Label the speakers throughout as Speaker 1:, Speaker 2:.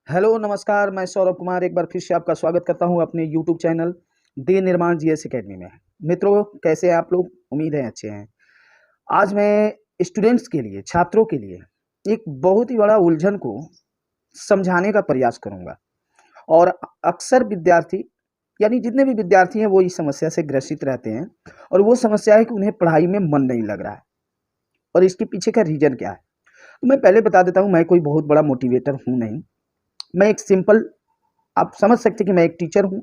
Speaker 1: Hello नमस्कार, मैं सौरभ कुमार एक बार फिर से आपका स्वागत करता हूं अपने यूट्यूब चैनल दे निर्माण जीएस एकेडमी में। मित्रों, कैसे हैं आप लोग? उम्मीद है अच्छे हैं। आज मैं स्टूडेंट्स के लिए, छात्रों के लिए एक बहुत ही बड़ा उलझन को समझाने का प्रयास करूंगा। और अक्सर विद्यार्थी, यानी जितने भी विद्यार्थी हैं, वो इस समस्या से ग्रसित रहते हैं। और वो समस्या है कि उन्हें पढ़ाई में मन नहीं लग रहा है। और इसके पीछे का रीजन क्या है, तो मैं पहले बता देता हूँ। मैं कोई बहुत बड़ा मोटिवेटर हूँ नहीं। मैं एक सिंपल, आप समझ सकते हैं कि मैं एक टीचर हूँ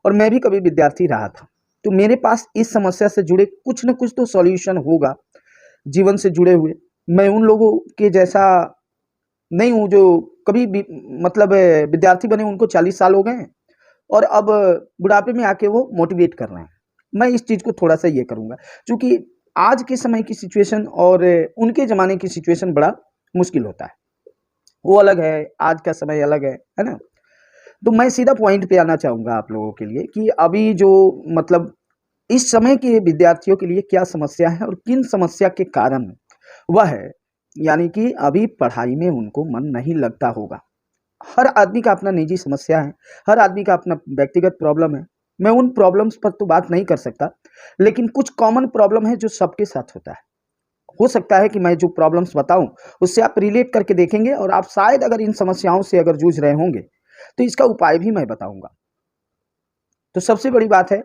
Speaker 1: और मैं भी कभी विद्यार्थी रहा था। तो मेरे पास इस समस्या से जुड़े कुछ न कुछ तो सॉल्यूशन होगा, जीवन से जुड़े हुए। मैं उन लोगों के जैसा नहीं हूँ जो कभी भी मतलब विद्यार्थी बने, उनको 40 साल हो गए हैं और अब बुढ़ापे में आके वो मोटिवेट कर रहे हैं। मैं इस चीज़ को थोड़ा सा ये करूँगा, क्योंकि आज के समय की सिचुएशन और उनके ज़माने की सिचुएशन बड़ा मुश्किल होता है। वो अलग है, आज का समय अलग है ना? तो मैं सीधा पॉइंट पे आना चाहूँगा आप लोगों के लिए कि अभी जो मतलब इस समय के विद्यार्थियों के लिए क्या समस्या है और किन समस्या के कारण वह है, यानी कि अभी पढ़ाई में उनको मन नहीं लगता होगा। हर आदमी का अपना निजी समस्या है, हर आदमी का अपना व्यक्तिगत प्रॉब्लम है। मैं उन प्रॉब्लम्स पर तो बात नहीं कर सकता, लेकिन कुछ कॉमन प्रॉब्लम है जो सबके साथ होता है। हो सकता है कि मैं जो प्रॉब्लम्स बताऊं उससे आप रिलेट करके देखेंगे और आप शायद अगर इन समस्याओं से अगर जूझ रहे होंगे तो इसका उपाय भी मैं बताऊंगा। तो सबसे बड़ी बात है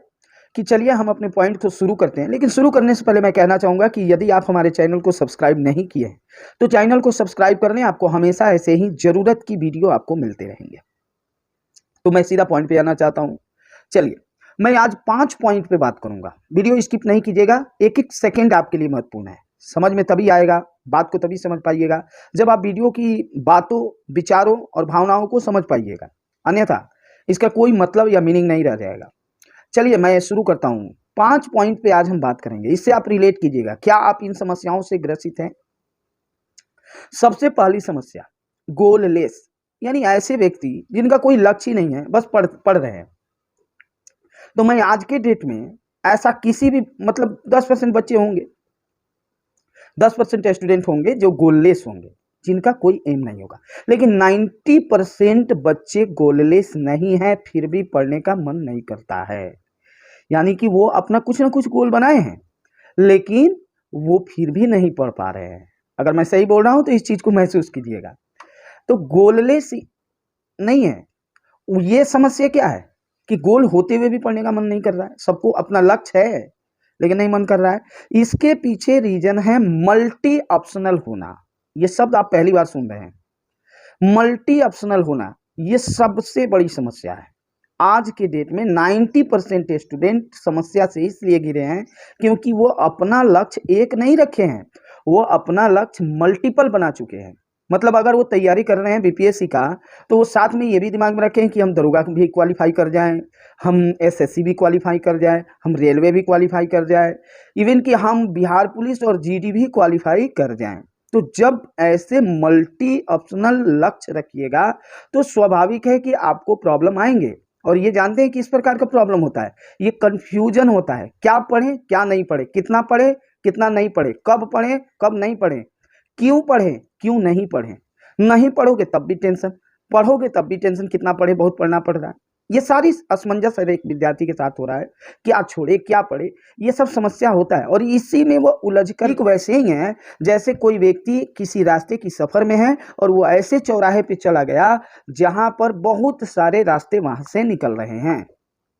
Speaker 1: कि चलिए हम अपने पॉइंट को शुरू करते हैं। लेकिन शुरू करने से पहले मैं कहना चाहूंगा कि यदि आप हमारे चैनल को सब्सक्राइब नहीं किए हैं तो चैनल को सब्सक्राइब कर लें। आपको हमेशा ऐसे ही जरूरत की वीडियो आपको मिलते रहेंगे। तो मैं सीधा पॉइंट पे आना चाहता हूं। चलिए, मैं आज 5 पॉइंट पे बात करूंगा। वीडियो स्किप नहीं कीजिएगा, एक एक सेकेंड आपके लिए महत्वपूर्ण है। समझ में तभी आएगा, बात को तभी समझ पाइएगा जब आप वीडियो की बातों, विचारों और भावनाओं को समझ पाइएगा। अन्यथा इसका कोई मतलब या मीनिंग नहीं रह जाएगा। चलिए मैं शुरू करता हूं। 5 पॉइंट पे आज हम बात करेंगे, इससे आप रिलेट कीजिएगा। क्या आप इन समस्याओं से ग्रसित हैं? सबसे पहली समस्या, गोललेस, यानी ऐसे व्यक्ति जिनका कोई लक्ष्य ही नहीं है, बस पढ़ रहे हैं। तो मैं आज के डेट में ऐसा किसी भी मतलब 10% बच्चे होंगे, 10% स्टूडेंट होंगे जो गोललेस होंगे, जिनका कोई एम नहीं होगा। लेकिन 90% बच्चे गोललेस नहीं है, फिर भी पढ़ने का मन नहीं करता है। यानी कि वो अपना कुछ ना कुछ गोल बनाए हैं, लेकिन वो फिर भी नहीं पढ़ पा रहे हैं। अगर मैं सही बोल रहा हूं तो इस चीज को महसूस कीजिएगा। तो गोललेस नहीं है, ये समस्या क्या है कि गोल होते हुए भी पढ़ने का मन नहीं कर रहा है। सबको अपना लक्ष्य है लेकिन नहीं मन कर रहा है। इसके पीछे रीजन है मल्टी ऑप्शनल होना। ये शब्द आप पहली बार सुन रहे हैं, मल्टी ऑप्शनल होना। ये सबसे बड़ी समस्या है। आज के डेट में 90% स्टूडेंट समस्या से इसलिए घिरे हैं क्योंकि वो अपना लक्ष्य एक नहीं रखे हैं, वो अपना लक्ष्य मल्टीपल बना चुके हैं। मतलब अगर वो तैयारी कर रहे हैं बीपीएससी का, तो वो साथ में ये भी दिमाग में रखें कि हम दरोगा भी क्वालिफाई कर जाएं, हम एसएससी भी क्वालिफाई कर जाएं, हम रेलवे भी क्वालिफाई कर जाएं, इवन कि हम बिहार पुलिस और जीडी भी क्वालिफाई कर जाएं। तो जब ऐसे मल्टी ऑप्शनल लक्ष्य रखिएगा तो स्वाभाविक है कि आपको प्रॉब्लम आएंगे। और ये जानते हैं कि इस प्रकार का प्रॉब्लम होता है, ये कंफ्यूजन होता है। क्या पढ़ें क्या नहीं पढ़े, कितना पढ़े कितना नहीं पढ़े, कब पढ़े कब नहीं पढ़े, क्यों पढ़े क्यों नहीं पढ़े। नहीं पढ़ोगे तब भी टेंशन, पढ़ोगे तब भी टेंशन, कितना पढ़े, बहुत पढ़ना पड़ रहा है। ये सारी असमंजस हर एक विद्यार्थी के साथ हो रहा है, क्या छोड़े क्या पढ़े, ये सब समस्या होता है। और इसी में वो उलझ कर, एक वैसे ही है जैसे कोई व्यक्ति किसी रास्ते की सफर में है और वो ऐसे चौराहे पे चला गया जहां पर बहुत सारे रास्ते वहां से निकल रहे हैं।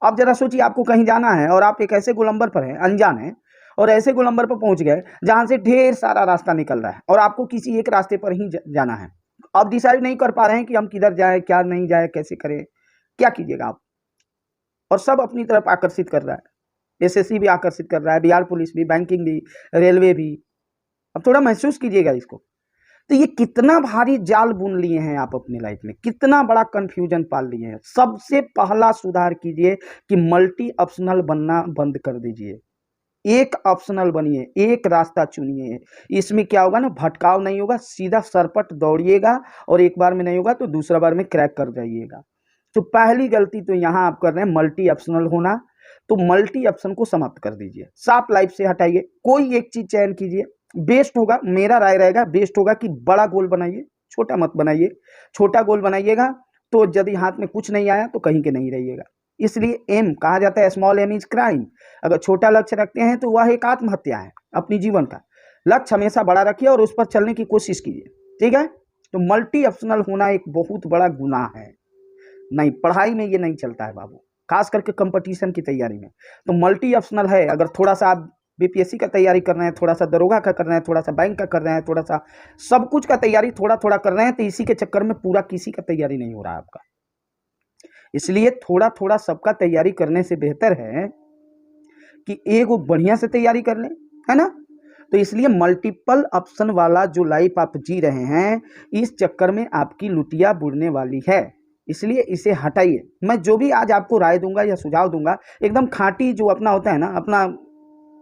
Speaker 1: अब जरा सोचिए, आपको कहीं जाना है और आप एक ऐसे गोलंबर पर हैं, अनजान है, और ऐसे गोलंबर पर पहुंच गए जहां से ढेर सारा रास्ता निकल रहा है और आपको किसी एक रास्ते पर ही जाना है। आप डिसाइड नहीं कर पा रहे हैं कि हम किधर जाए, क्या नहीं जाए, कैसे करें, क्या कीजिएगा आप? और सब अपनी तरफ आकर्षित कर रहा है, एसएससी भी आकर्षित कर रहा है, बिहार पुलिस भी, बैंकिंग भी, रेलवे भी। अब थोड़ा महसूस कीजिएगा इसको। तो ये कितना भारी जाल बुन लिए हैं आप अपनी लाइफ में, कितना बड़ा कंफ्यूजन पाल लिए हैं। सबसे पहला सुधार कीजिए कि मल्टी ऑप्शनल बनना बंद कर दीजिए। एक ऑप्शनल बनिए, एक रास्ता चुनिए। इसमें क्या होगा ना, भटकाव नहीं होगा, सीधा सरपट दौड़िएगा और एक बार में नहीं होगा तो दूसरा बार में क्रैक कर जाइएगा। तो पहली गलती तो यहाँ आप कर रहे हैं, मल्टी ऑप्शनल होना। तो मल्टी ऑप्शन को समाप्त कर दीजिए, साफ लाइफ से हटाइए, कोई एक चीज चयन कीजिए। बेस्ट होगा, मेरा राय रहेगा, बेस्ट होगा कि बड़ा गोल बनाइए, छोटा मत बनाइए, छोटा गोल बनाइएगा तो यदि हाथ में कुछ नहीं आया तो कहीं के नहीं रहिएगा। इसलिए एम कहा जाता है स्मॉल एम इज क्राइम। अगर छोटा लक्ष्य रखते हैं तो वह एक आत्महत्या है अपनी जीवन का। लक्ष्य हमेशा बड़ा रखिए और उस पर चलने की कोशिश कीजिए, ठीक है। तो मल्टी ऑप्शनल होना एक बहुत बड़ा गुनाह है। नहीं, पढ़ाई में ये नहीं चलता है बाबू, खास करके कंपटीशन की तैयारी में। तो मल्टी ऑप्शनल है, अगर थोड़ा सा आप बीपीएससी का तैयारी कर रहे हैं, थोड़ा सा दरोगा का कर रहे हैं, थोड़ा सा बैंक का कर रहे हैं, थोड़ा सा सब कुछ का तैयारी थोड़ा थोड़ा कर रहे हैं, तो इसी के चक्कर में पूरा किसी का तैयारी नहीं हो रहा है आपका। इसलिए थोड़ा थोड़ा सबका तैयारी करने से बेहतर है कि एक बढ़िया से तैयारी कर लें, है ना। तो इसलिए मल्टीपल ऑप्शन वाला जो लाइफ आप जी रहे हैं, इस चक्कर में आपकी लुटिया बुड़ने वाली है। इसलिए इसे हटाइए। मैं जो भी आज आपको राय दूंगा या सुझाव दूंगा, एकदम खाँटी जो अपना होता है ना, अपना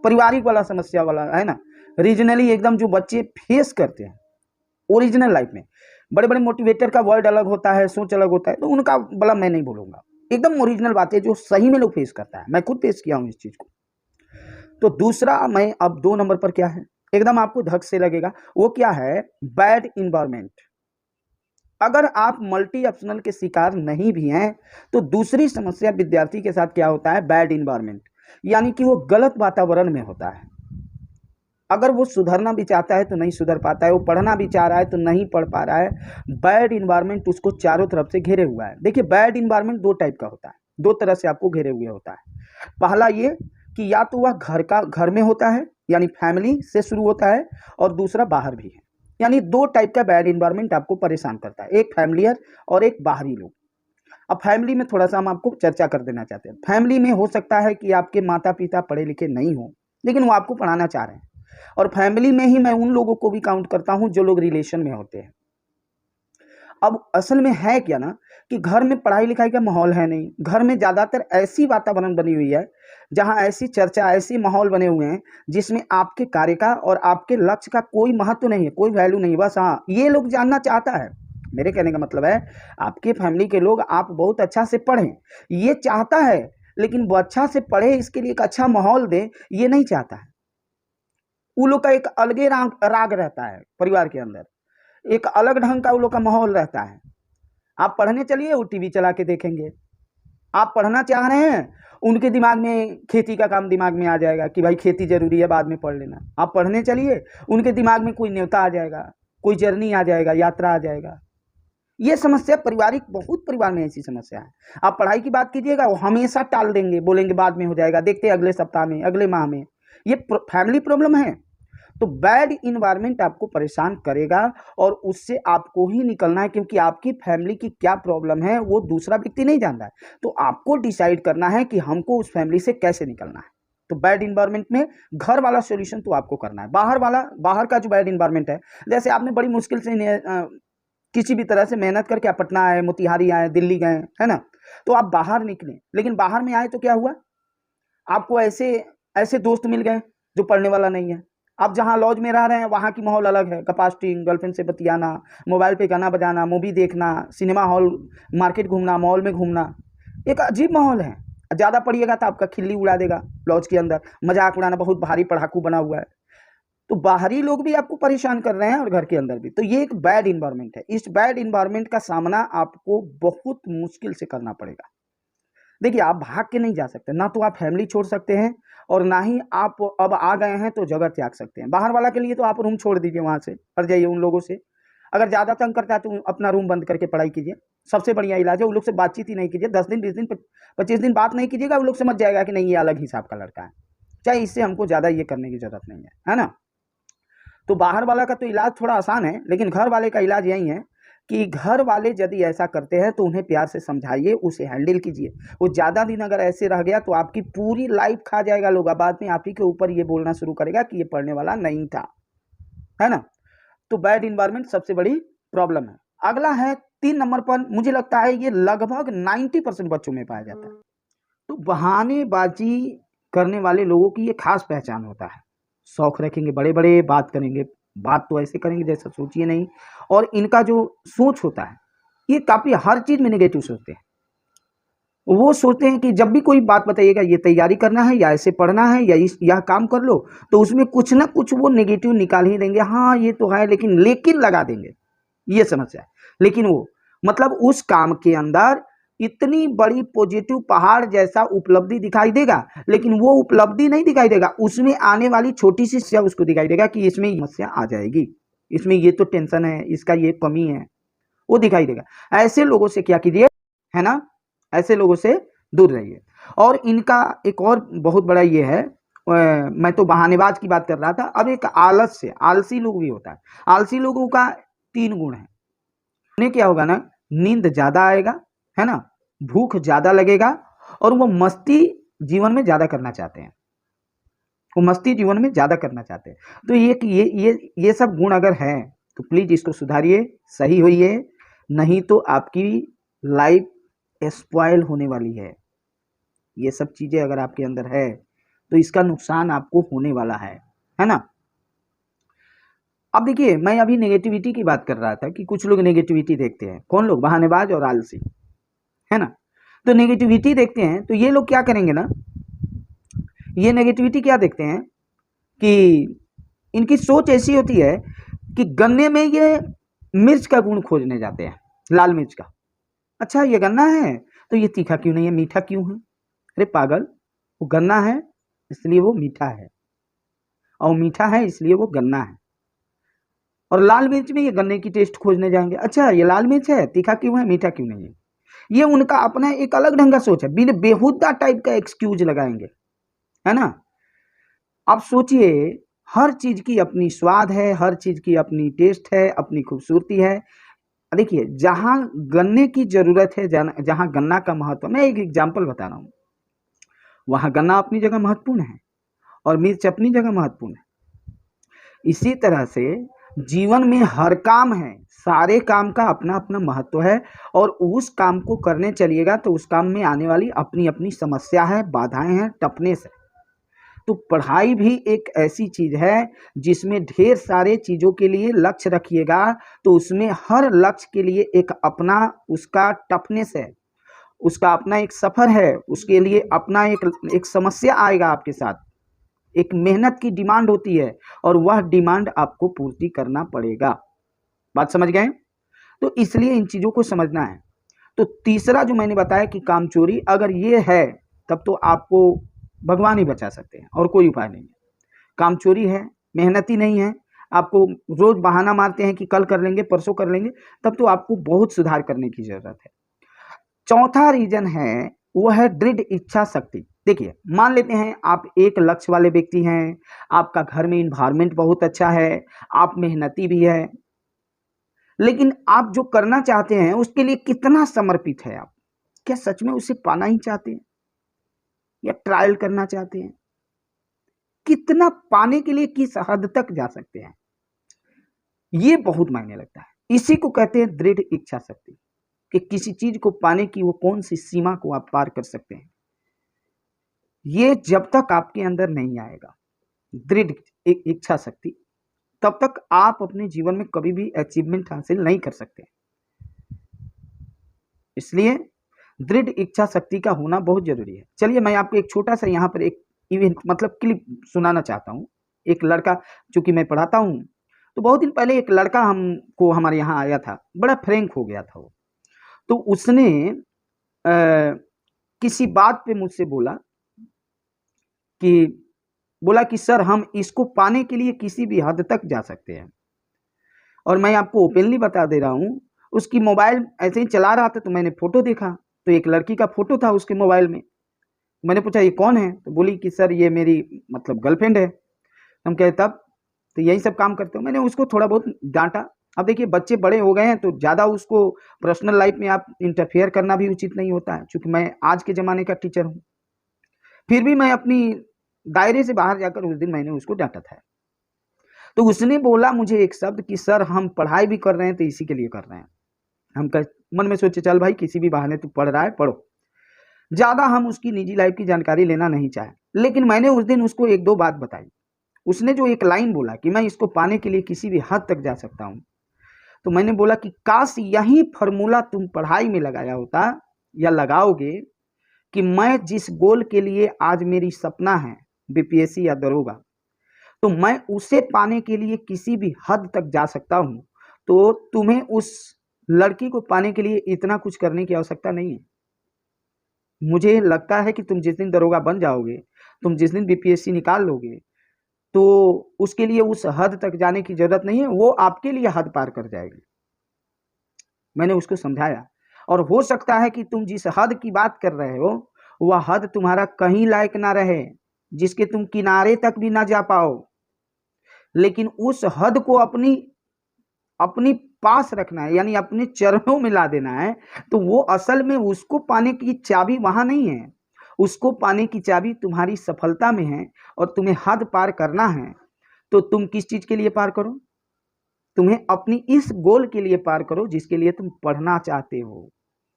Speaker 1: पारिवारिक वाला समस्या वाला है ना, रीजनली एकदम जो बच्चे फेस करते हैं ओरिजिनल लाइफ में। बड़े बड़े मोटिवेटर का वर्ड अलग होता है, सोच अलग होता है, तो उनका भला मैं नहीं बोलूंगा, एकदम ओरिजिनल बातें जो सही में लोग फेस करता है। मैं खुद फेस किया हूं इस चीज को। तो दूसरा, मैं अब 2 नंबर पर क्या है, एकदम आपको धक से लगेगा, वो क्या है, बैड इन्वायरमेंट। अगर आप मल्टी ऑप्शनल के शिकार नहीं भी हैं तो दूसरी समस्या विद्यार्थी के साथ क्या होता है, बैड इन्वायरमेंट, यानी कि वो गलत वातावरण में होता है। अगर वो सुधरना भी चाहता है तो नहीं सुधर पाता है, वो पढ़ना भी चाह रहा है तो नहीं पढ़ पा रहा है। बैड इन्वायरमेंट उसको चारों तरफ से घेरे हुआ है। देखिए, बैड इन्वायरमेंट 2 टाइप का होता है, 2 तरह से आपको घेरे हुए होता है। पहला ये कि या तो वह घर में होता है, यानी फैमिली से शुरू होता है, और दूसरा बाहर भी है। यानी 2 टाइप का बैड इन्वायरमेंट आपको परेशान करता है, एक फैमिलियर और एक बाहरी लोग। अब फैमिली में थोड़ा सा हम आपको चर्चा कर देना चाहते हैं। फैमिली में हो सकता है कि आपके माता पिता पढ़े लिखे नहीं हो, लेकिन वो आपको पढ़ाना चाह रहे हैं। और फैमिली में ही मैं उन लोगों को भी काउंट करता हूं जो लोग रिलेशन में होते हैं। अब असल में है क्या ना, कि घर में पढ़ाई लिखाई का माहौल है नहीं। घर में ज़्यादातर ऐसी वातावरण बनी हुई है जहां ऐसी चर्चा, ऐसी माहौल बने हुए हैं जिसमें आपके कार्य का और आपके लक्ष्य का कोई महत्व नहीं है, कोई वैल्यू नहीं। बस हाँ, ये लोग जानना चाहता है, मेरे कहने का मतलब है आपके फैमिली के लोग आप बहुत अच्छा से पढ़ें, ये चाहता है। लेकिन वो अच्छा से पढ़े, इसके लिए एक अच्छा माहौल दे, ये नहीं चाहता है। उन लोग का एक अलगे राग रहता है परिवार के अंदर, एक अलग ढंग का उन लोग का माहौल रहता है। आप पढ़ने चलिए, वो टीवी चला के देखेंगे। आप पढ़ना चाह रहे हैं, उनके दिमाग में खेती का काम दिमाग में आ जाएगा कि भाई खेती जरूरी है, बाद में पढ़ लेना। आप पढ़ने चलिए, उनके दिमाग में कोई न्योता आ जाएगा, कोई जर्नी आ जाएगा, यात्रा आ जाएगा। ये समस्या पारिवारिक, बहुत परिवार में ऐसी समस्या है। आप पढ़ाई की बात कीजिएगा, वो हमेशा टाल देंगे, बोलेंगे बाद में हो जाएगा, देखते हैं अगले सप्ताह में, अगले माह में। ये फैमिली प्रॉब्लम है। तो बैड इन्वायरमेंट आपको परेशान करेगा और उससे आपको ही निकलना है, क्योंकि आपकी फैमिली की क्या प्रॉब्लम है वो दूसरा व्यक्ति नहीं जानता है। तो आपको डिसाइड करना है कि हमको उस फैमिली से कैसे निकलना है। तो बैड इन्वायरमेंट में घर वाला सॉल्यूशन तो आपको करना है। बाहर का जो बैड इन्वायरमेंट है, जैसे आपने बड़ी मुश्किल से किसी भी तरह से मेहनत करके आप पटना आए, मोतिहारी आए, दिल्ली गए, है ना, तो आप बाहर निकले। लेकिन बाहर में आए तो क्या हुआ, आपको ऐसे ऐसे दोस्त मिल गए जो पढ़ने वाला नहीं है। आप जहाँ लॉज में रह रहे हैं वहाँ की माहौल अलग है, कपास्टिंग, गर्लफ्रेंड से बतियाना, मोबाइल पे गाना बजाना, मूवी देखना, सिनेमा हॉल, मार्केट घूमना, मॉल में घूमना, एक अजीब माहौल है। ज़्यादा पढ़िएगा तो आपका खिल्ली उड़ा देगा लॉज के अंदर, मजाक उड़ाना, बहुत भारी पढ़ाकू बना हुआ है। तो बाहरी लोग भी आपको परेशान कर रहे हैं और घर के अंदर भी। तो ये एक बैड इन्वायरमेंट है। इस बैड इन्वायरमेंट का सामना आपको बहुत मुश्किल से करना पड़ेगा। देखिए, आप भाग के नहीं जा सकते, ना तो आप फैमिली छोड़ सकते हैं और ना ही आप अब आ गए हैं तो जगह त्याग सकते हैं। बाहर वाला के लिए तो आप रूम छोड़ दीजिए, वहाँ से हट जाइए उन लोगों से। अगर ज़्यादा तंग करता है तो अपना रूम बंद करके पढ़ाई कीजिए, सबसे बढ़िया इलाज है। उन लोग से बातचीत ही नहीं कीजिए, 10 दिन 20 दिन 25 दिन बात नहीं कीजिएगा, उन लोग समझ जाएगा कि नहीं ये अलग हिसाब का लड़का है, चाहे इससे हमको ज़्यादा ये करने की जरूरत नहीं है ना। तो बाहर वाला का तो इलाज थोड़ा आसान है, लेकिन घर वाले का इलाज यही है कि घर वाले यदि ऐसा करते हैं तो उन्हें प्यार से समझाइए, उसे हैंडल कीजिए। वो ज़्यादा दिन अगर ऐसे रह गया तो आपकी पूरी लाइफ खा जाएगा लोग, बाद में आप ही के ऊपर ये बोलना शुरू करेगा कि ये पढ़ने वाला नहीं था, है ना। तो बैड इन्वायरमेंट सबसे बड़ी प्रॉब्लम है। अगला है 3 नंबर पर, मुझे लगता है ये लगभग 90% बच्चों में पाया जाता है। तो बहानेबाजी करने वाले लोगों की ये खास पहचान होता है। शौक रखेंगे बड़े बड़े, बात करेंगे, बात तो ऐसे करेंगे जैसा सोचिए नहीं। और इनका जो सोच होता है, ये काफ़ी हर चीज़ में नेगेटिव सोचते हैं। वो सोचते हैं कि जब भी कोई बात बताइएगा, ये तैयारी करना है या ऐसे पढ़ना है या यह काम कर लो, तो उसमें कुछ ना कुछ वो नेगेटिव निकाल ही देंगे। हाँ ये तो है, लेकिन लगा देंगे। ये समस्या है। लेकिन वो मतलब उस काम के अंदर इतनी बड़ी पॉजिटिव पहाड़ जैसा उपलब्धि दिखाई देगा, लेकिन वो उपलब्धि नहीं दिखाई देगा, उसमें आने वाली छोटी सी समस्या उसको दिखाई देगा कि इसमें समस्या आ जाएगी, इसमें ये तो टेंशन है, इसका ये कमी है, वो दिखाई देगा। ऐसे लोगों से क्या कीजिए, है ना, ऐसे लोगों से दूर रहिए। और इनका एक और बहुत बड़ा ये है, मैं तो बहानेबाज की बात कर रहा था, अब एक आलसी लोग भी होता है। आलसी लोगों का 3 गुण है। उन्हें क्या होगा ना, नींद ज्यादा आएगा, है ना, भूख ज्यादा लगेगा, और वो मस्ती जीवन में ज्यादा करना चाहते हैं, वो मस्ती जीवन में ज्यादा करना चाहते हैं। तो ये सब गुण अगर हैं तो प्लीज इसको सुधारिए, सही होइए, नहीं तो आपकी लाइफ स्पॉइल होने वाली है। ये सब चीजें अगर आपके अंदर है तो इसका नुकसान आपको होने वाला है ना। अब देखिए, मैं अभी नेगेटिविटी की बात कर रहा था कि कुछ लोग नेगेटिविटी देखते हैं। कौन लोग? बहानेबाज और आलसी, है ना। तो नेगेटिविटी देखते हैं तो ये लोग क्या करेंगे ना, ये नेगेटिविटी क्या देखते हैं कि इनकी सोच ऐसी होती है कि गन्ने में ये मिर्च का गुण खोजने जाते हैं, लाल मिर्च का। अच्छा ये गन्ना है तो ये तीखा क्यों नहीं है, मीठा क्यों है? अरे पागल, वो गन्ना है इसलिए वो मीठा है, और मीठा है इसलिए वो गन्ना है। और लाल मिर्च में ये गन्ने की टेस्ट खोजने जाएंगे। अच्छा ये लाल मिर्च है, तीखा क्यों है, मीठा क्यों नहीं है? ये उनका अपना एक अलग ढंग का सोच है, बिन बेहुदा टाइप का एक्सक्यूज लगाएंगे, है ना। आप सोचिए, हर चीज की अपनी स्वाद है, हर चीज की अपनी टेस्ट है, अपनी खूबसूरती है। देखिए, जहां गन्ने की जरूरत है, जहां गन्ना का महत्व, मैं एक एग्जांपल बता रहा हूं, वहां गन्ना अपनी जगह महत्वपूर्ण है और मिर्च अपनी जगह महत्वपूर्ण है। इसी तरह से जीवन में हर काम है, सारे काम का अपना अपना महत्व है, और उस काम को करने चलिएगा तो उस काम में आने वाली अपनी अपनी समस्या है, बाधाएं हैं, टफनेस है। तो पढ़ाई भी एक ऐसी चीज है जिसमें ढेर सारे चीजों के लिए लक्ष्य रखिएगा तो उसमें हर लक्ष्य के लिए एक अपना उसका टफनेस है, उसका अपना एक सफर है, उसके लिए अपना एक समस्या आएगा आपके साथ, एक मेहनत की डिमांड होती है, और वह डिमांड आपको पूर्ति करना पड़ेगा। बात समझ गए? तो इसलिए इन चीजों को समझना है। तो तीसरा जो मैंने बताया कि कामचोरी, अगर ये है तब तो आपको भगवान ही बचा सकते हैं, और कोई उपाय नहीं है। कामचोरी है, मेहनती नहीं है, आपको रोज बहाना मारते हैं कि कल कर लेंगे, परसों कर लेंगे, तब तो आपको बहुत सुधार करने की जरूरत है। चौथा रीजन है, वो है दृढ़ इच्छा शक्ति। देखिए, मान लेते हैं आप एक लक्ष्य वाले व्यक्ति हैं, आपका घर में इन्वायरमेंट बहुत अच्छा है, आप मेहनती भी है, लेकिन आप जो करना चाहते हैं उसके लिए कितना समर्पित है आप? क्या सच में उसे पाना ही चाहते हैं या ट्रायल करना चाहते हैं? कितना पाने के लिए किस हद तक जा सकते हैं, ये बहुत मायने लगता है। इसी को कहते हैं दृढ़ इच्छा शक्ति, कि किसी चीज को पाने की वो कौन सी सीमा को आप पार कर सकते हैं। ये जब तक आपके अंदर नहीं आएगा दृढ़ इच्छा शक्ति, तब तक आप अपने जीवन में कभी भी अचीवमेंट हासिल नहीं कर सकते। इसलिए दृढ़ इच्छा शक्ति का होना बहुत जरूरी है। चलिए मैं आपको एक छोटा सा यहाँ पर एक इवेंट मतलब क्लिप सुनाना चाहता हूँ। एक लड़का, चूंकि मैं पढ़ाता हूँ, तो बहुत दिन पहले एक लड़का हमको हमारे यहाँ आया था, बड़ा फ्रैंक हो गया था वो। तो उसने किसी बात पे मुझसे बोला कि सर हम इसको पाने के लिए किसी भी हद तक जा सकते हैं। और मैं आपको ओपनली बता दे रहा हूँ, उसकी मोबाइल ऐसे ही चला रहा था तो मैंने फोटो देखा, तो एक लड़की का फोटो था उसके मोबाइल में। मैंने पूछा ये कौन है? तो बोली कि सर ये मेरी मतलब गर्लफ्रेंड है। हम कहे तब तो यही सब काम करते हो? मैंने उसको थोड़ा बहुत डांटा। अब देखिए बच्चे बड़े हो गए हैं तो ज़्यादा उसको पर्सनल लाइफ में आप इंटरफेयर करना भी उचित नहीं होता है, क्योंकि मैं आज के ज़माने का टीचर हूँ। फिर भी मैं अपनी दायरे से बाहर जाकर उस दिन मैंने उसको डांटा था। तो उसने बोला मुझे एक शब्द कि सर हम पढ़ाई भी कर रहे हैं तो इसी के लिए कर रहे हैं। हम मन में सोचे चल भाई किसी भी बहाने तू पढ़ रहा है पढ़ो, ज़्यादा हम उसकी निजी लाइफ की जानकारी लेना नहीं चाहे। लेकिन मैंने उस दिन उसको एक दो बात बताई। उसने जो एक लाइन बोला कि मैं इसको पाने के लिए किसी भी हद तक जा सकता हूँ, तो मैंने बोला कि काश यही फॉर्मूला तुम पढ़ाई में लगाया होता या लगाओगे कि मैं जिस गोल के लिए आज मेरी सपना है बीपीएससी या दरोगा, तो मैं उसे पाने के लिए किसी भी हद तक जा सकता हूँ, तो तुम्हें उस लड़की को पाने के लिए इतना कुछ करने की आवश्यकता नहीं है। मुझे लगता है कि तुम जिस दिन दरोगा बन जाओगे, तुम जिस दिन बीपीएससी निकाल लोगे, तो उसके लिए उस हद तक जाने की जरूरत नहीं है, वो आपके लिए हद पार कर जाएगी। मैंने उसको समझाया, और हो सकता है कि तुम जिस हद की बात कर रहे हो वह हद तुम्हारा कहीं लायक ना रहे, जिसके तुम किनारे तक भी ना जा पाओ, लेकिन उस हद को अपनी अपनी पास रखना है, यानी अपने चरणों में ला देना है। तो वो असल में उसको पाने की चाबी वहां नहीं है, उसको पाने की चाबी तुम्हारी सफलता में है, और तुम्हें हद पार करना है। तो तुम किस चीज के लिए पार करो? तुम्हें अपनी इस गोल के लिए पार करो जिसके लिए तुम पढ़ना चाहते हो,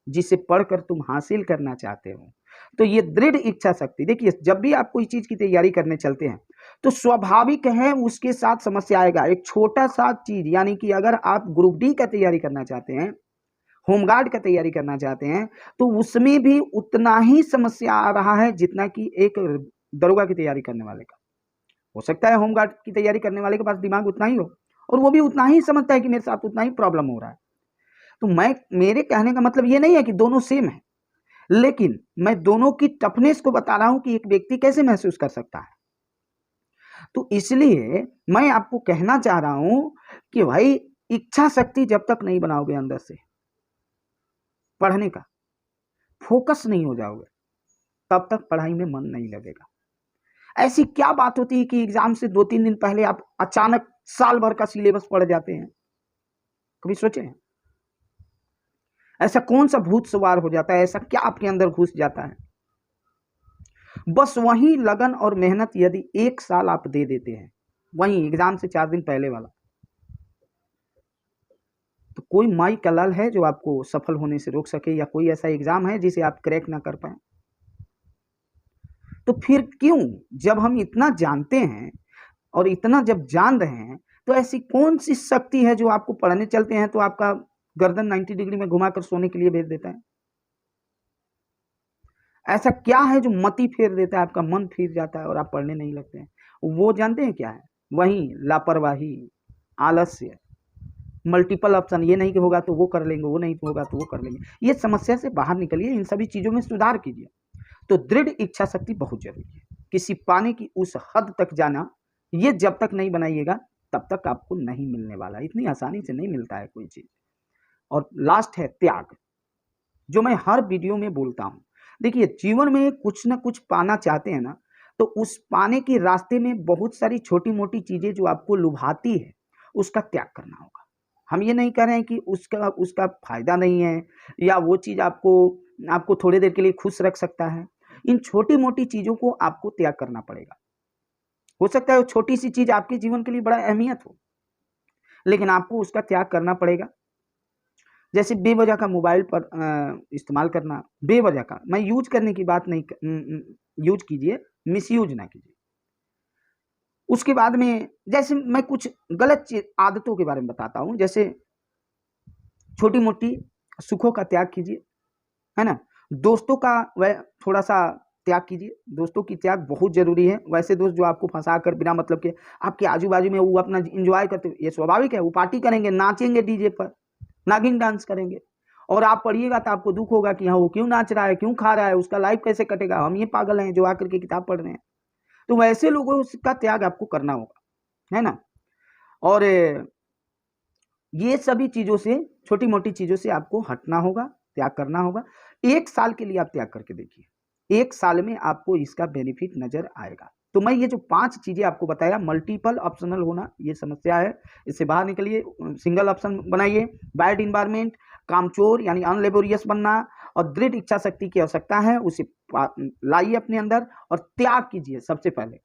Speaker 1: जिसे पढ़कर तुम हासिल करना चाहते हो। तो ये दृढ़ इच्छा शक्ति, देखिए जब भी आप कोई चीज की तैयारी करने चलते हैं तो स्वाभाविक है उसके साथ समस्या आएगा। एक छोटा सा चीज, यानी कि अगर आप ग्रुप डी का तैयारी करना चाहते हैं, होमगार्ड का तैयारी करना चाहते हैं, तो उसमें भी उतना ही समस्या आ रहा है जितना कि एक दरोगा की तैयारी करने वाले का। हो सकता है होमगार्ड की तैयारी करने वाले के पास दिमाग उतना ही हो, और वो भी उतना ही समझता है कि मेरे साथ उतना ही प्रॉब्लम हो रहा है। तो मेरे कहने का मतलब ये नहीं है कि दोनों सेम है, लेकिन मैं दोनों की टफनेस को बता रहा हूं कि एक व्यक्ति कैसे महसूस कर सकता है। तो इसलिए मैं आपको कहना चाह रहा हूं कि भाई, इच्छा शक्ति जब तक नहीं बनाओगे अंदर से पढ़ने का, फोकस नहीं हो जाओगे, तब तक पढ़ाई में मन नहीं लगेगा। ऐसी क्या बात होती है कि एग्जाम से 2-3 दिन पहले आप अचानक साल भर का सिलेबस पढ़ जाते हैं? कभी सोचे हैं? ऐसा कौन सा भूत सवार हो जाता है? ऐसा क्या आपके अंदर घुस जाता है? बस वही लगन और मेहनत यदि 1 साल आप दे देते हैं, वही एग्जाम से 4 दिन पहले वाला, तो कोई माई का लाल है जो आपको सफल होने से रोक सके, या कोई ऐसा एग्जाम है जिसे आप क्रैक ना कर पाए? तो फिर क्यों, जब हम इतना जानते हैं और इतना जब जान रहे हैं, तो ऐसी कौन सी शक्ति है जो आपको पढ़ने चलते हैं तो आपका गर्दन 90 डिग्री में घुमाकर सोने के लिए भेज देता है? ऐसा क्या है जो मति फेर देता है, आपका मन फिर जाता है और आप पढ़ने नहीं लगते हैं? वो जानते हैं क्या है? वही लापरवाही, आलस्य, मल्टीपल ऑप्शन, ये नहीं कि होगा तो वो कर लेंगे, वो नहीं होगा तो वो कर लेंगे। ये समस्या से बाहर निकलिए, इन सभी चीजों में सुधार कीजिए। तो दृढ़ इच्छा शक्ति बहुत जरूरी है। किसी पाने की उस हद तक जाना, ये जब तक नहीं बनाइएगा तब तक आपको नहीं मिलने वाला, इतनी आसानी से नहीं मिलता है कोई चीज। और लास्ट है त्याग, जो मैं हर वीडियो में बोलता हूं। देखिए, जीवन में कुछ ना कुछ पाना चाहते हैं ना, तो उस पाने के रास्ते में बहुत सारी छोटी मोटी चीजें जो आपको लुभाती है, उसका त्याग करना होगा। हम ये नहीं कह रहे हैं कि उसका उसका फायदा नहीं है, या वो चीज आपको आपको थोड़ी देर के लिए खुश रख सकता है। इन छोटी मोटी चीजों को आपको त्याग करना पड़ेगा। हो सकता है वो छोटी सी चीज आपके जीवन के लिए बड़ा अहमियत हो, लेकिन आपको उसका त्याग करना पड़ेगा। जैसे बेवजह का मोबाइल पर इस्तेमाल करना, बेवजह का, मैं यूज करने की बात नहीं, यूज कीजिए, मिसयूज ना कीजिए। उसके बाद में जैसे मैं कुछ गलत आदतों के बारे में बताता हूं, जैसे छोटी मोटी सुखों का त्याग कीजिए, है ना। दोस्तों का वह थोड़ा सा त्याग कीजिए, दोस्तों की त्याग बहुत जरूरी है। वैसे दोस्त जो आपको फंसा कर बिना मतलब के आपके आजू बाजू में वो अपना इंजॉय करते, ये स्वाभाविक है, वो पार्टी करेंगे, नाचेंगे डीजे पर, नागिन डांस करेंगे, और आप पढ़िएगा तो आपको दुख होगा कि हाँ वो क्यों नाच रहा है, क्यों खा रहा है, उसका लाइफ कैसे कटेगा, हम ये पागल हैं जो आकर के किताब पढ़ रहे हैं। तो वैसे लोगों का त्याग आपको करना होगा, है ना। और ये सभी चीजों से, छोटी मोटी चीजों से आपको हटना होगा, त्याग करना होगा। 1 साल के लिए आप त्याग करके देखिए, 1 साल में आपको इसका बेनिफिट नजर आएगा। तो मैं ये जो 5 चीजें आपको बताया, मल्टीपल ऑप्शनल होना ये समस्या है, इससे बाहर निकलिए, सिंगल ऑप्शन बनाइए, बैड इन्वायरमेंट, कामचोर यानी अनलेबोरियस बनना, और दृढ़ इच्छा शक्ति की आवश्यकता है, उसे लाइए अपने अंदर और त्याग कीजिए। सबसे पहले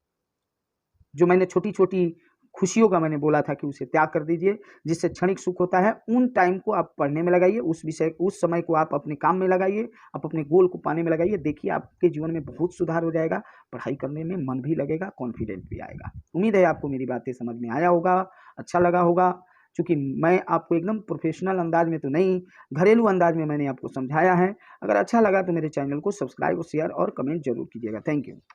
Speaker 1: जो मैंने छोटी छोटी खुशियों का मैंने बोला था कि उसे त्याग कर दीजिए, जिससे क्षणिक सुख होता है, उन टाइम को आप पढ़ने में लगाइए, उस समय को आप अपने काम में लगाइए, आप अपने गोल को पाने में लगाइए। देखिए आपके जीवन में बहुत सुधार हो जाएगा, पढ़ाई करने में मन भी लगेगा, कॉन्फिडेंस भी आएगा। उम्मीद है आपको मेरी बातें समझ में आया होगा, अच्छा लगा होगा। चूंकि मैं आपको एकदम प्रोफेशनल अंदाज में तो नहीं, घरेलू अंदाज में मैंने आपको समझाया है। अगर अच्छा लगा तो मेरे चैनल को सब्सक्राइब, शेयर और कमेंट जरूर कीजिएगा। Thank you.